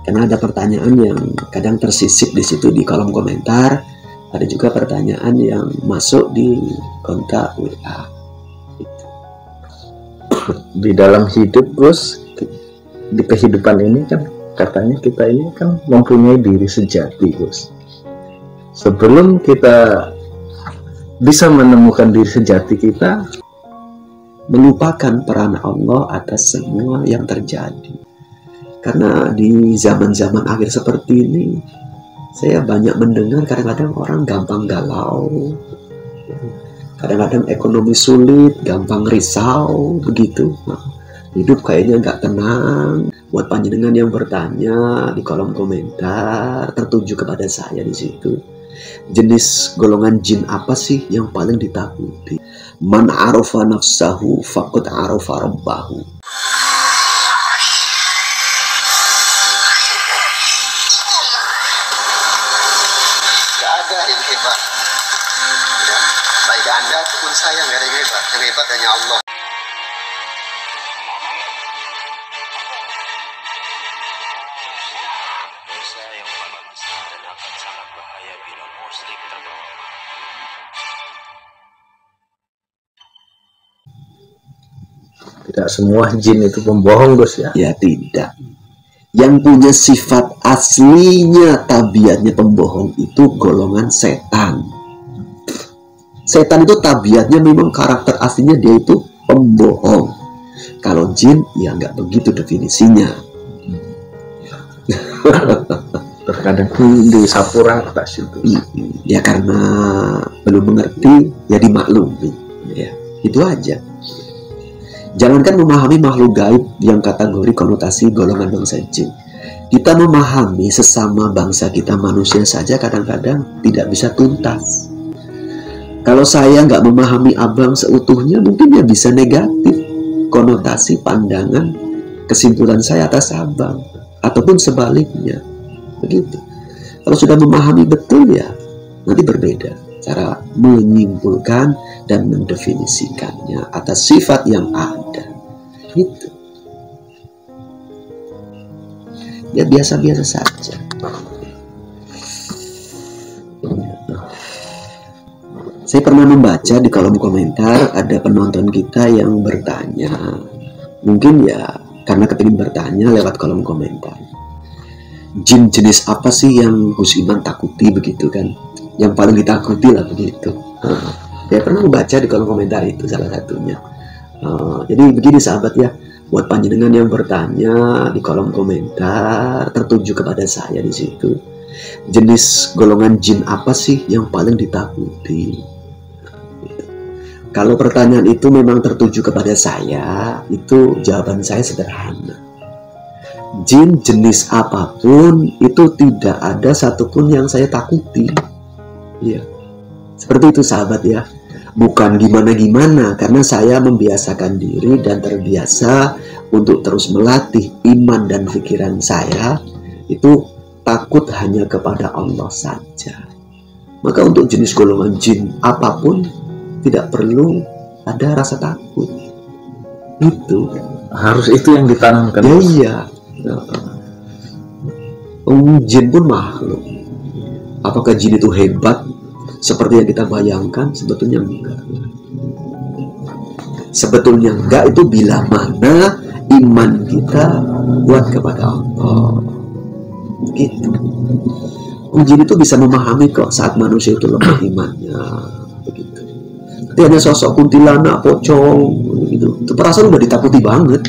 Karena ada pertanyaan yang kadang tersisip di situ di kolom komentar, ada juga pertanyaan yang masuk di kontak WA. Di dalam hidup, Gus, di kehidupan ini kan katanya kita ini kan mempunyai diri sejati, Gus. Sebelum kita bisa menemukan diri sejati kita, melupakan peran Allah atas semua yang terjadi. Karena di zaman-zaman akhir seperti ini, saya banyak mendengar kadang-kadang orang gampang galau, kadang-kadang ekonomi sulit, gampang risau, begitu. Nah, hidup kayaknya nggak tenang. Buat panjenengan yang bertanya di kolom komentar, tertuju kepada saya di situ. Jenis golongan jin apa sih yang paling ditakuti? Man arafa nafsahu faqad arafa rabbahu. Baik Anda ataupun saya nggak ada yang hebat. Yang hebat hanya Allah. Dosa yang paling besar dan akan sangat bahaya bila muslim terbawa. tidak semua jin itu pembohong, Gus ya. Ya tidak. Yang punya sifat aslinya tabiatnya pembohong itu golongan setan. Setan itu tabiatnya memang karakter aslinya dia itu pembohong. Kalau jin ya nggak begitu definisinya. Terkadang di sapu rata itu. Ya karena belum mengerti ya dimaklumi. Ya itu aja. Jangankan memahami makhluk gaib yang kategori konotasi golongan bangsa jin. Kita memahami sesama bangsa kita manusia saja kadang-kadang tidak bisa tuntas. Kalau saya nggak memahami abang seutuhnya, mungkin ya bisa negatif. Konotasi, pandangan, kesimpulan saya atas abang. Ataupun sebaliknya. Begitu. Kalau sudah memahami betul ya, nanti berbeda. Cara menyimpulkan dan mendefinisikannya atas sifat yang ada. Gitu. Ya biasa-biasa saja. Saya pernah membaca di kolom komentar ada penonton kita yang bertanya. Mungkin ya karena kepingin bertanya lewat kolom komentar. Jin jenis apa sih yang Gus Iman takuti begitu kan? Yang paling ditakuti lah begitu. Saya pernah membaca di kolom komentar itu salah satunya. Jadi begini sahabat ya, buat panjenengan yang bertanya di kolom komentar, tertuju kepada saya di situ. Jenis golongan jin apa sih yang paling ditakuti? Kalau pertanyaan itu memang tertuju kepada saya, itu jawaban saya sederhana. Jin jenis apapun itu tidak ada satupun yang saya takuti. Iya, seperti itu sahabat ya. Bukan gimana-gimana, karena saya membiasakan diri dan terbiasa untuk terus melatih iman dan pikiran saya itu takut hanya kepada Allah saja. Maka untuk jenis golongan jin apapun tidak perlu ada rasa takut. Itu harus itu yang ditanamkan. Ya iya. Jin pun makhluk. Apakah jin itu hebat seperti yang kita bayangkan? Sebetulnya enggak. Sebetulnya enggak, itu bila mana iman kita kuat kepada Allah. Gitu. Jin itu bisa memahami kok saat manusia itu lemah imannya. Begitu. Tapi hanya sosok kuntilanak, pocong, gitu. Itu perasaan udah ditakuti banget.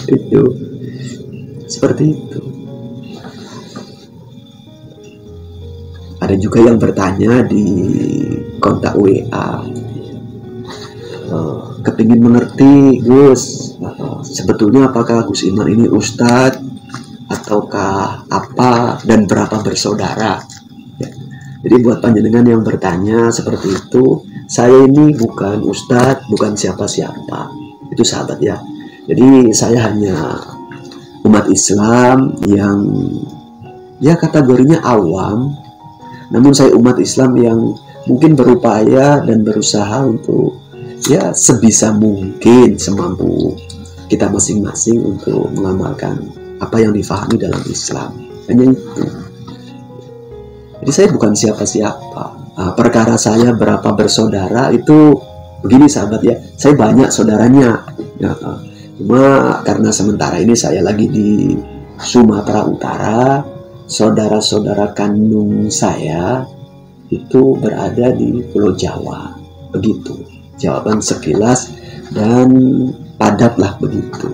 Itu seperti itu. Ada juga yang bertanya di kontak WA, kepingin mengerti Gus, sebetulnya apakah Gus Iman ini ustadz ataukah apa dan berapa bersaudara ya. Jadi buat panjenengan yang bertanya seperti itu, saya ini bukan ustadz, bukan siapa-siapa, itu sahabat ya. Jadi saya hanya umat Islam yang ya kategorinya awam. Namun saya umat Islam yang mungkin berupaya dan berusaha untuk ya sebisa mungkin semampu kita masing-masing untuk mengamalkan apa yang difahami dalam Islam. Hanya itu. Jadi saya bukan siapa-siapa. Perkara saya berapa bersaudara itu begini sahabat ya. Saya banyak saudaranya. Ya, cuma karena sementara ini saya lagi di Sumatera Utara, saudara-saudara kandung saya itu berada di Pulau Jawa. Begitu. Jawaban sekilas dan padat lah begitu.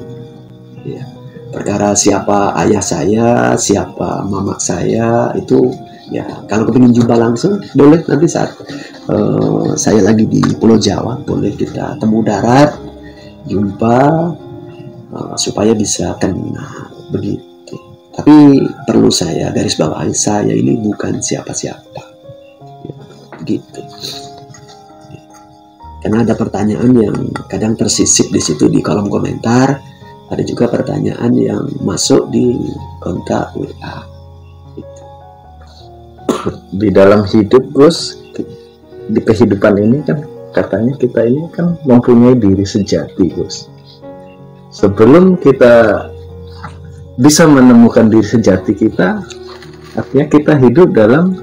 Ya. Perkara siapa ayah saya, siapa mama saya itu ya kalau kepingin jumpa langsung boleh nanti saat saya lagi di Pulau Jawa boleh kita temu darat jumpa supaya bisa kenal begitu. Tapi perlu saya garis bawahi, saya ini bukan siapa-siapa ya, begitu. Karena ada pertanyaan yang kadang tersisip di situ di kolom komentar, ada juga pertanyaan yang masuk di kontak WA. Di dalam hidup Gus, di kehidupan ini kan katanya kita ini kan mempunyai diri sejati Gus. Sebelum kita bisa menemukan diri sejati kita, artinya kita hidup dalam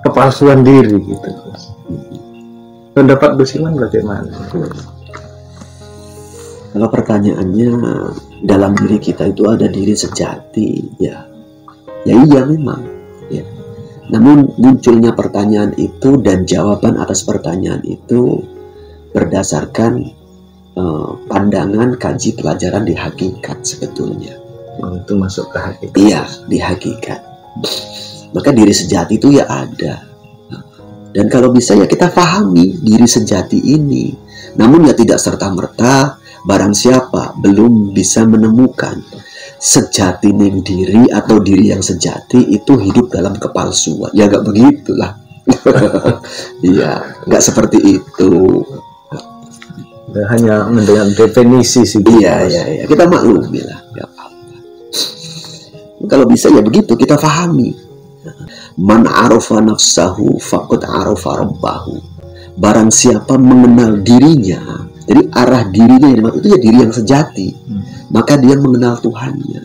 kepalsuan diri gitu Gus. Pendapat Gus Iman bagaimana? Kalau pertanyaannya dalam diri kita itu ada diri sejati, ya iya memang ya. Namun munculnya pertanyaan itu dan jawaban atas pertanyaan itu berdasarkan pandangan kaji pelajaran di hakikat sebetulnya. Itu masuk ke hakikat. Iya, di hakikat. Maka diri sejati itu ya ada. Dan kalau bisa ya kita pahami diri sejati ini. Namun ya tidak serta-merta barang siapa belum bisa menemukan sejati ning diri atau diri yang sejati itu hidup dalam kepalsuan. Ya gak begitulah. Iya, gak seperti itu. Hanya dengan definisi sih. Iya. Kita maklumi lah. Gak apa-apa. Kalau bisa ya begitu kita pahami. Man arafa nafsahu faqad arafa rabbahu. Barang siapa mengenal dirinya, jadi arah dirinya yang dimaksud itu ya diri yang sejati, maka dia mengenal Tuhannya,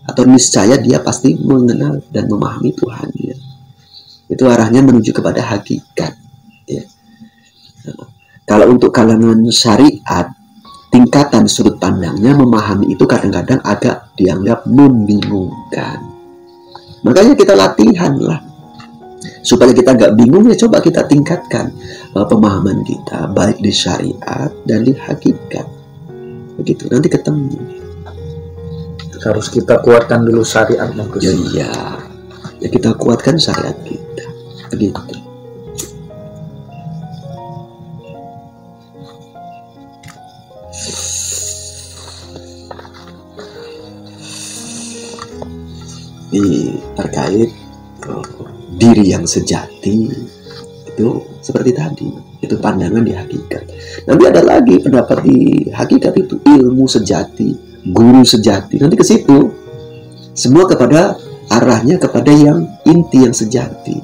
atau niscaya dia pasti mengenal dan memahami Tuhannya. Itu arahnya menuju kepada hakikat ya. Kalau untuk kalangan syariat, tingkatan sudut pandangnya memahami itu kadang-kadang agak dianggap membingungkan. Makanya kita latihan lah supaya kita gak bingung, ya coba kita tingkatkan pemahaman kita baik di syariat dan di hakikat. Begitu, nanti ketemu. Harus kita kuatkan dulu syariat Gus. Ya kita kuatkan syariat kita. Begitu. Ini terkait diri yang sejati itu seperti tadi, itu pandangan di hakikat. Nanti ada lagi pendapat di hakikat itu ilmu sejati, guru sejati. Nanti ke situ semua kepada arahnya kepada yang inti yang sejati.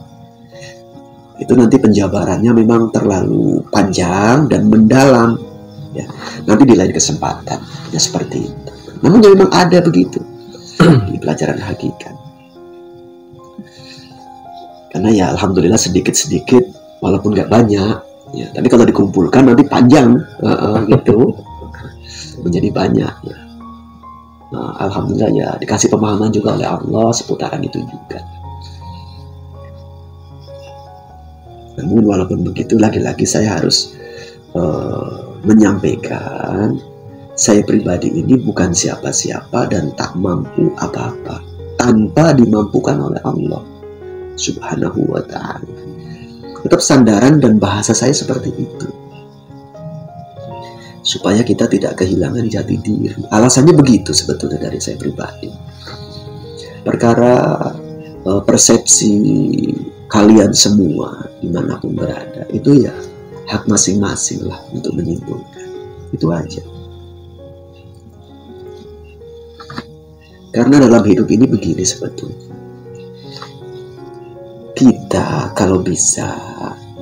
Itu nanti penjabarannya memang terlalu panjang dan mendalam ya. Nanti di lain kesempatan ya seperti itu. Namun ya memang ada begitu di pelajaran hakikat. Karena ya alhamdulillah sedikit-sedikit walaupun gak banyak ya, tapi kalau dikumpulkan nanti panjang gitu menjadi banyak ya. Alhamdulillah ya dikasih pemahaman juga oleh Allah seputaran itu juga. Namun walaupun begitu lagi-lagi saya harus menyampaikan saya pribadi ini bukan siapa-siapa dan tak mampu apa-apa tanpa dimampukan oleh Allah Subhanahu wa ta'ala. Tetap sandaran dan bahasa saya seperti itu supaya kita tidak kehilangan jati diri. Alasannya begitu sebetulnya dari saya pribadi. Perkara persepsi kalian semua dimanapun berada itu ya hak masing-masing lah untuk menyimpulkan. Itu aja. Karena dalam hidup ini begini sebetulnya. Kita kalau bisa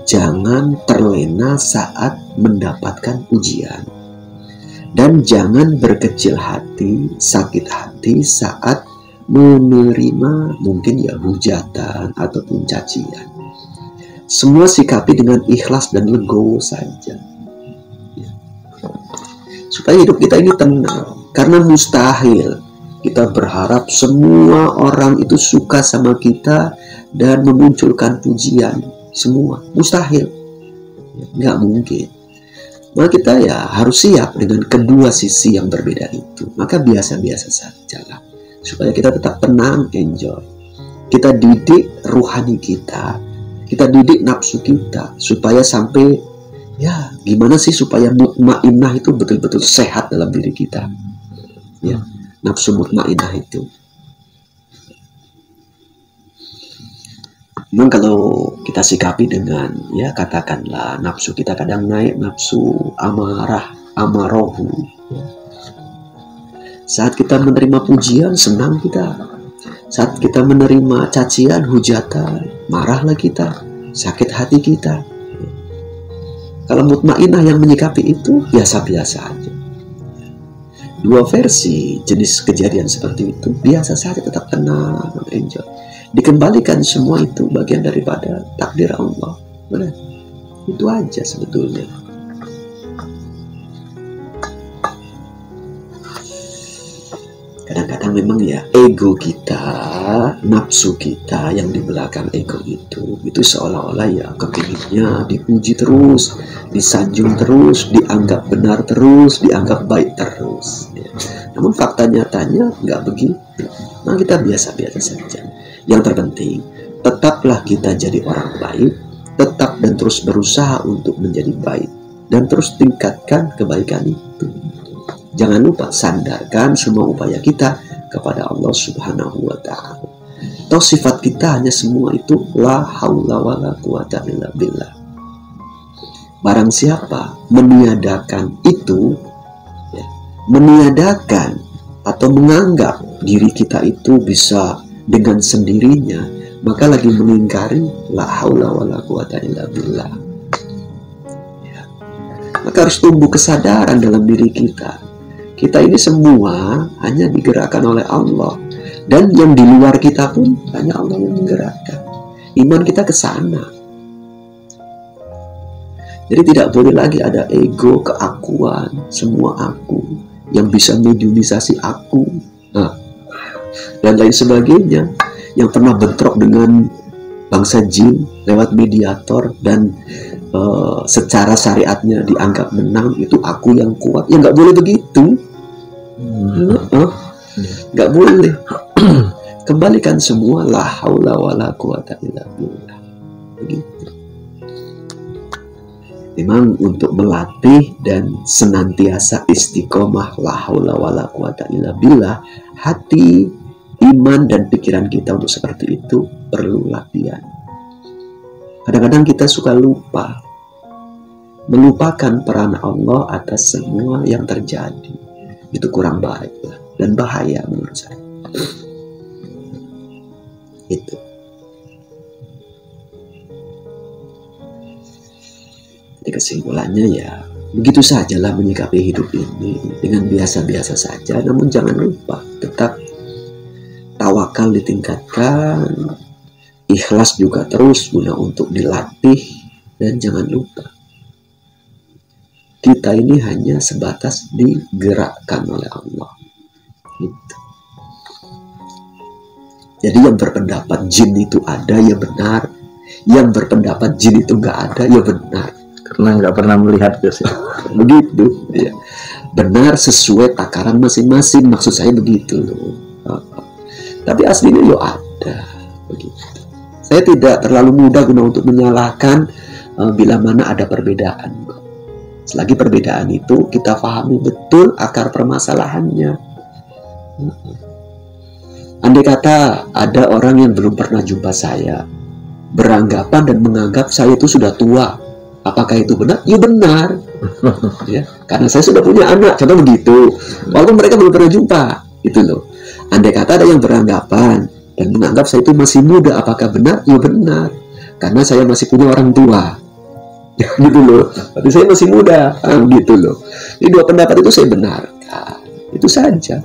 jangan terlena saat mendapatkan ujian. Dan jangan berkecil hati, sakit hati saat menerima mungkin ya hujatan ataupun cacian. Semua sikapi dengan ikhlas dan legowo saja. Supaya hidup kita ini tenang. Karena mustahil kita berharap semua orang itu suka sama kita dan memunculkan pujian. Semua. Mustahil. Nggak mungkin. Maka kita ya harus siap dengan kedua sisi yang berbeda itu. Maka biasa-biasa saja lah. Supaya kita tetap tenang, enjoy. Kita didik ruhani kita. Kita didik nafsu kita. Supaya sampai, ya gimana sih supaya mutmainnah itu betul-betul sehat dalam diri kita. Ya, nafsu mutmainnah itu. Memang kalau kita sikapi dengan, ya katakanlah nafsu kita kadang naik, nafsu amarah, amarohu. Ya. Saat kita menerima pujian, senang kita. Saat kita menerima cacian, hujatan, marahlah kita, sakit hati kita. Kalau mutmainnah yang menyikapi itu, biasa-biasa aja. Dua versi jenis kejadian seperti itu, biasa saja, tetap tenang, enjoy. Dikembalikan semua itu bagian daripada takdir Allah. Benar? Itu aja sebetulnya. Kadang-kadang memang ya ego kita, nafsu kita yang di belakang ego itu seolah-olah ya kepinginnya dipuji terus, disanjung terus, dianggap benar terus, dianggap baik terus. Ya. Namun fakta nyatanya nggak begitu. Nah kita biasa-biasa saja. Yang terpenting, tetaplah kita jadi orang baik, tetap dan terus berusaha untuk menjadi baik, dan terus tingkatkan kebaikan itu. Jangan lupa sandarkan semua upaya kita kepada Allah Subhanahu wa Ta'ala. Toh sifat kita hanya semua itu la haula wa la quwata illa billah. Barang siapa meniadakan itu, ya, meniadakan atau menganggap diri kita itu bisa dengan sendirinya, maka lagi mengingkari la haula wa la quwata illa billah. Ya. Maka harus tumbuh kesadaran dalam diri kita. Kita ini semua hanya digerakkan oleh Allah, dan yang di luar kita pun hanya Allah yang menggerakkan. Iman kita ke sana. Jadi tidak boleh lagi ada ego, keakuan, semua aku yang bisa mediumisasi aku. Nah, dan lain sebagainya yang pernah bentrok dengan bangsa jin lewat mediator dan secara syariatnya dianggap menang, itu aku yang kuat. Ya nggak boleh begitu. Nggak boleh. Kembalikan semua la haula wa la quwata illa billah. Begitu. Memang untuk melatih dan senantiasa istiqomah la haula wa la quwata illa billah, hati, iman dan pikiran kita untuk seperti itu perlu latihan. Kadang-kadang kita suka lupa, melupakan peran Allah atas semua yang terjadi. Itu kurang baik dan bahaya menurut saya. Itu. Jadi kesimpulannya ya begitu sajalah menyikapi hidup ini dengan biasa-biasa saja. Namun jangan lupa tetap tawakal ditingkatkan, ikhlas juga terus guna untuk dilatih, dan jangan lupa kita ini hanya sebatas digerakkan oleh Allah. Gitu. Jadi yang berpendapat jin itu ada, ya benar. Yang berpendapat jin itu nggak ada, ya benar. Karena nggak pernah melihat Gus. Begitu. Ya. Benar sesuai takaran masing-masing. Maksud saya begitu loh. Tapi aslinya yo ada. Begitu. Saya tidak terlalu mudah guna untuk menyalahkan bila mana ada perbedaan. Selagi perbedaan itu kita pahami betul akar permasalahannya. Andai kata ada orang yang belum pernah jumpa saya, beranggapan dan menganggap saya itu sudah tua, apakah itu benar? Ya benar. Ya, karena saya sudah punya anak, contoh begitu. Walaupun mereka belum pernah jumpa, itu loh. Andai kata ada yang beranggapan dan menganggap saya itu masih muda, apakah benar? Ya benar. Karena saya masih punya orang tua. gitu loh. Tapi saya masih muda, gitu loh. Jadi dua pendapat itu saya benarkan, itu saja.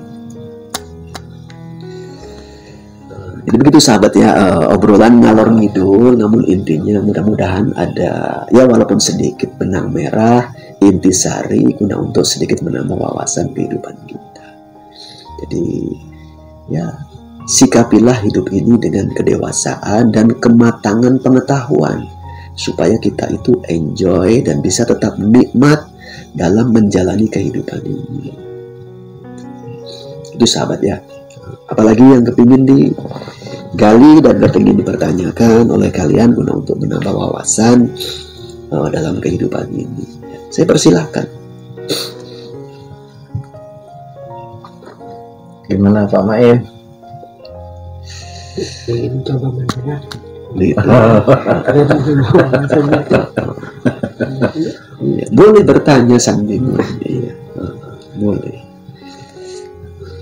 Jadi begitu sahabat ya, obrolan ngalor ngidul, namun intinya mudah-mudahan ada ya walaupun sedikit benang merah, intisari guna untuk sedikit menambah wawasan kehidupan kita. Jadi ya sikapilah hidup ini dengan kedewasaan dan kematangan pengetahuan supaya kita itu enjoy dan bisa tetap nikmat dalam menjalani kehidupan ini. Itu sahabat ya. Apalagi yang kepingin digali dan kepingin dipertanyakan oleh kalian guna untuk menambah wawasan dalam kehidupan ini. Saya persilahkan. Gimana Pak Main? Ingin coba mendengar. Gitu. Ya, boleh bertanya Sandimun. Iya, boleh.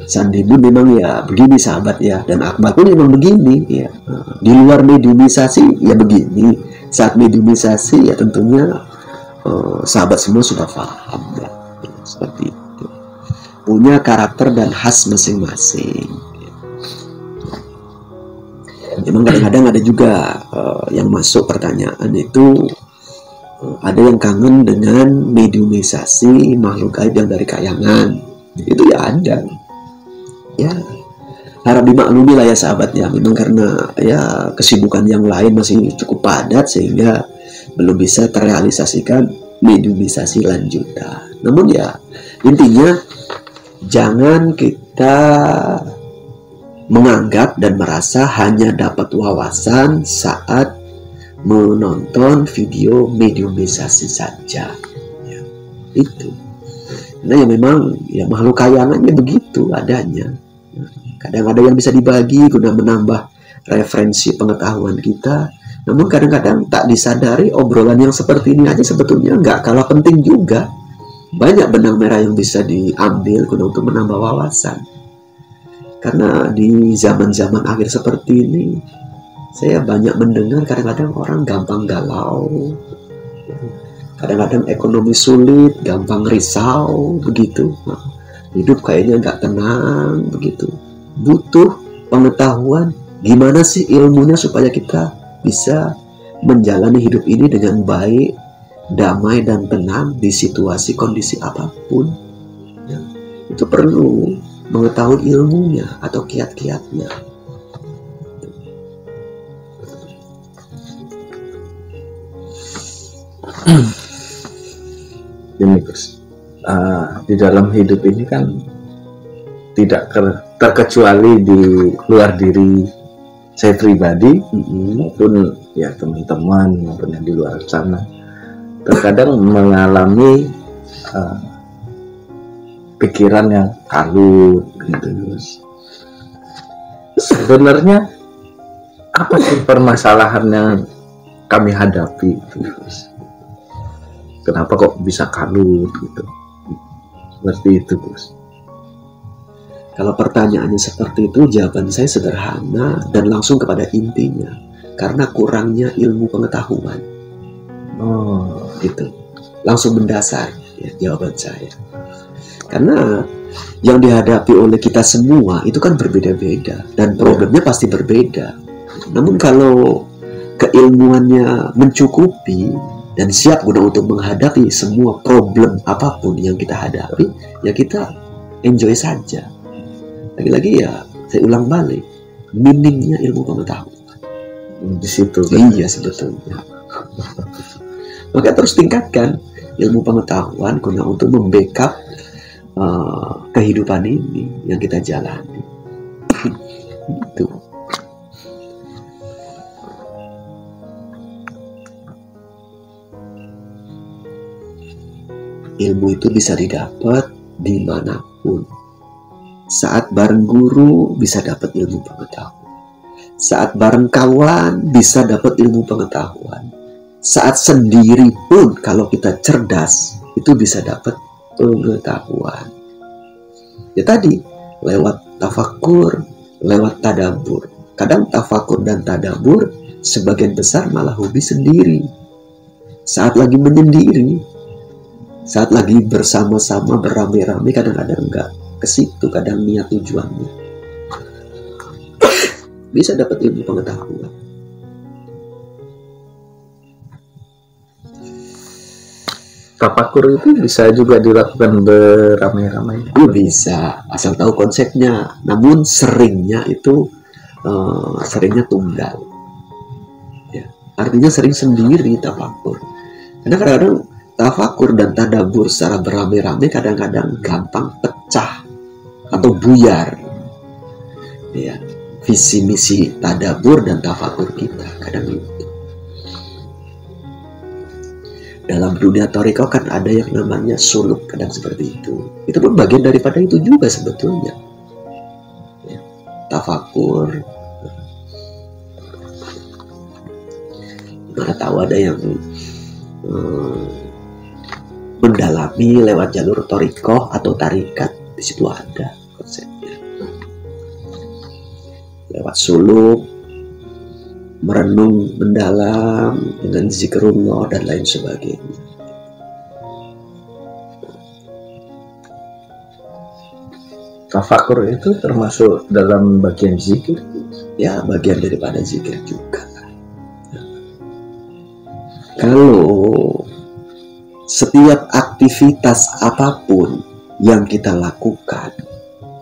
Sandimun memang ya begini sahabat ya, dan Akmal pun memang begini ya. Di luar mediumisasi ya begini. Saat mediumisasi ya tentunya sahabat semua sudah paham ya, seperti itu. Punya karakter dan khas masing-masing. Memang kadang-kadang ada juga yang masuk pertanyaan itu ada yang kangen dengan mediumisasi makhluk gaib yang dari kayangan. Itu ya ada. Ya harap dimaklumi lah ya sahabat ya. Memang karena ya kesibukan yang lain masih cukup padat sehingga belum bisa terrealisasikan mediumisasi lanjutan. Namun ya intinya jangan kita menganggap dan merasa hanya dapat wawasan saat menonton video mediumisasi saja ya, itu karena ya memang ya makhluk kayangannya begitu adanya. Kadang ada yang bisa dibagi guna menambah referensi pengetahuan kita, namun kadang-kadang tak disadari obrolan yang seperti ini aja sebetulnya nggak kalah penting juga. Banyak benang merah yang bisa diambil guna untuk menambah wawasan. Karena di zaman-zaman akhir seperti ini, saya banyak mendengar kadang-kadang orang gampang galau, kadang-kadang ekonomi sulit, gampang risau, begitu. Nah, hidup kayaknya nggak tenang, begitu. Butuh pengetahuan, gimana sih ilmunya supaya kita bisa menjalani hidup ini dengan baik, damai dan tenang di situasi kondisi apapun. Ya, itu perlu mengetahui ilmunya atau kiat-kiatnya. Ini Gus, di dalam hidup ini kan tidak terkecuali di luar diri saya pribadi maupun ya teman-teman maupun yang di luar sana terkadang mengalami pikiran yang kalut gitu. Sebenarnya apa sih permasalahan yang kami hadapi Gus? Kenapa kok bisa kalut gitu? Seperti itu Gus. Kalau pertanyaannya seperti itu, jawaban saya sederhana dan langsung kepada intinya. Karena kurangnya ilmu pengetahuan. Gitu. Langsung mendasar ya jawaban saya. Karena yang dihadapi oleh kita semua itu kan berbeda-beda dan problemnya pasti berbeda. Namun kalau keilmuannya mencukupi dan siap guna untuk menghadapi semua problem apapun yang kita hadapi, ya kita enjoy saja. Lagi-lagi ya saya ulang balik, minimnya ilmu pengetahuan di situ. Iya sebetulnya. Maka terus tingkatkan ilmu pengetahuan guna untuk membackup kehidupan ini yang kita jalani. Itu. Ilmu itu bisa didapat dimanapun. Saat bareng guru bisa dapat ilmu pengetahuan. Saat bareng kawan bisa dapat ilmu pengetahuan. Saat sendiri pun kalau kita cerdas itu bisa dapat pengetahuan. Ya tadi lewat tafakur, lewat tadabur. Kadang tafakur dan tadabur sebagian besar malah hobi sendiri. Saat lagi menyendiri, saat lagi bersama-sama beramai-ramai, kadang-kadang enggak ke situ, kadang niat tujuannya. Bisa dapat ilmu pengetahuan. Tafakur itu bisa juga dilakukan beramai-ramai. Bisa, asal tahu konsepnya. Namun seringnya itu seringnya tunggal. Ya, artinya sering sendiri tafakur. Karena kadang-kadang tafakur dan tadabbur secara beramai-ramai kadang-kadang gampang pecah atau buyar. Ya, visi misi tadabbur dan tafakur kita kadang itu. Dalam dunia thariqah kan ada yang namanya suluk, kadang seperti itu. Itu pun bagian daripada itu juga sebetulnya. Ya, tafakur. Mana tahu ada yang mendalami lewat jalur thariqah atau tarikat, di situ ada konsepnya. Lewat suluk, merenung mendalam dengan zikrullah dan lain sebagainya. Tafakur itu termasuk dalam bagian zikir. Ya, bagian daripada zikir juga. Kalau setiap aktivitas apapun yang kita lakukan,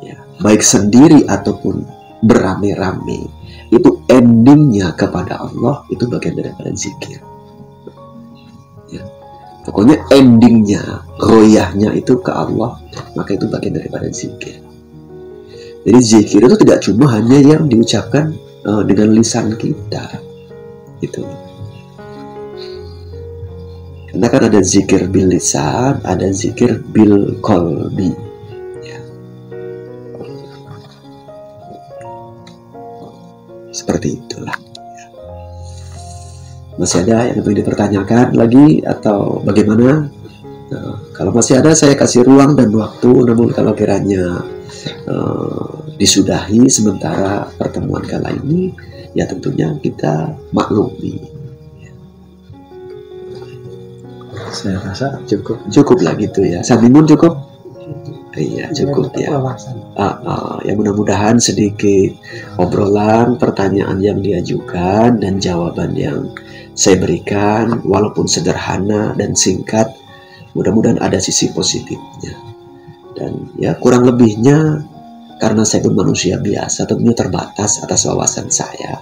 ya, baik sendiri ataupun beramai-ramai, itu endingnya kepada Allah, itu bagian daripada zikir. Ya. Pokoknya endingnya, royahnya itu ke Allah, maka itu bagian daripada zikir. Jadi zikir itu tidak cuma hanya yang diucapkan dengan lisan kita, itu. Karena kan ada zikir bil lisan, ada zikir bil qalbi. Seperti itulah. Masih ada yang ingin dipertanyakan lagi atau bagaimana? Nah, kalau masih ada saya kasih ruang dan waktu. Namun kalau kiranya disudahi sementara pertemuan kali ini, ya tentunya kita maklumi. Saya rasa Cukup lah gitu ya. Saminun cukup? Iya cukup ya. Ya mudah-mudahan sedikit obrolan, pertanyaan yang diajukan dan jawaban yang saya berikan, walaupun sederhana dan singkat, mudah-mudahan ada sisi positifnya. Dan ya kurang lebihnya, karena saya pun manusia biasa, tentunya terbatas atas wawasan saya.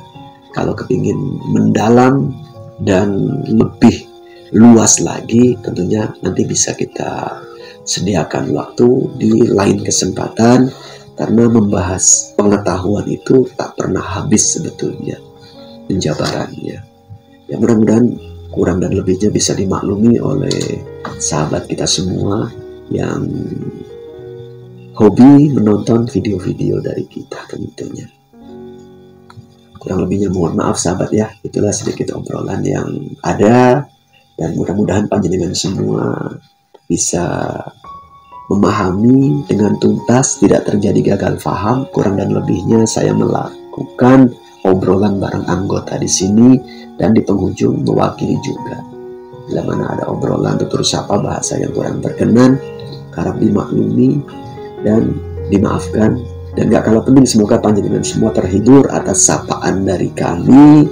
Kalau kepingin mendalam dan lebih luas lagi, tentunya nanti bisa kita sediakan waktu di lain kesempatan, karena membahas pengetahuan itu tak pernah habis sebetulnya penjabarannya. Ya mudah-mudahan kurang dan lebihnya bisa dimaklumi oleh sahabat kita semua yang hobi menonton video-video dari kita tentunya. Kurang lebihnya mohon maaf sahabat ya, itulah sedikit obrolan yang ada. Dan mudah-mudahan panjenengan semua bisa memahami dengan tuntas, tidak terjadi gagal faham. Kurang dan lebihnya saya melakukan obrolan bareng anggota di sini dan di penghujung mewakili juga. Bila mana ada obrolan tutur sapa bahasa yang kurang berkenan, harap dimaklumi dan dimaafkan. Dan gak kalah penting, semoga panjenengan semua terhibur atas sapaan dari kami.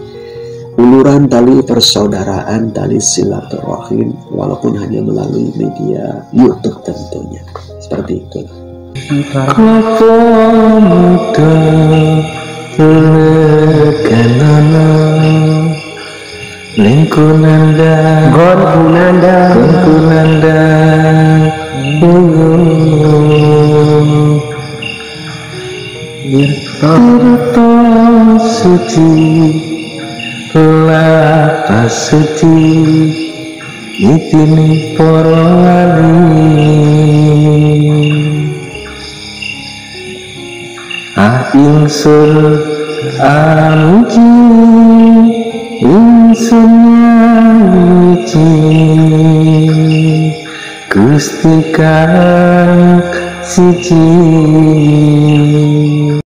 Uluran tali persaudaraan, tali silaturahim, walaupun hanya melalui media YouTube tentunya. Seperti itulah. Lapas suci itini para wali ingsun amuji ingsun nyuci Gusti kang siji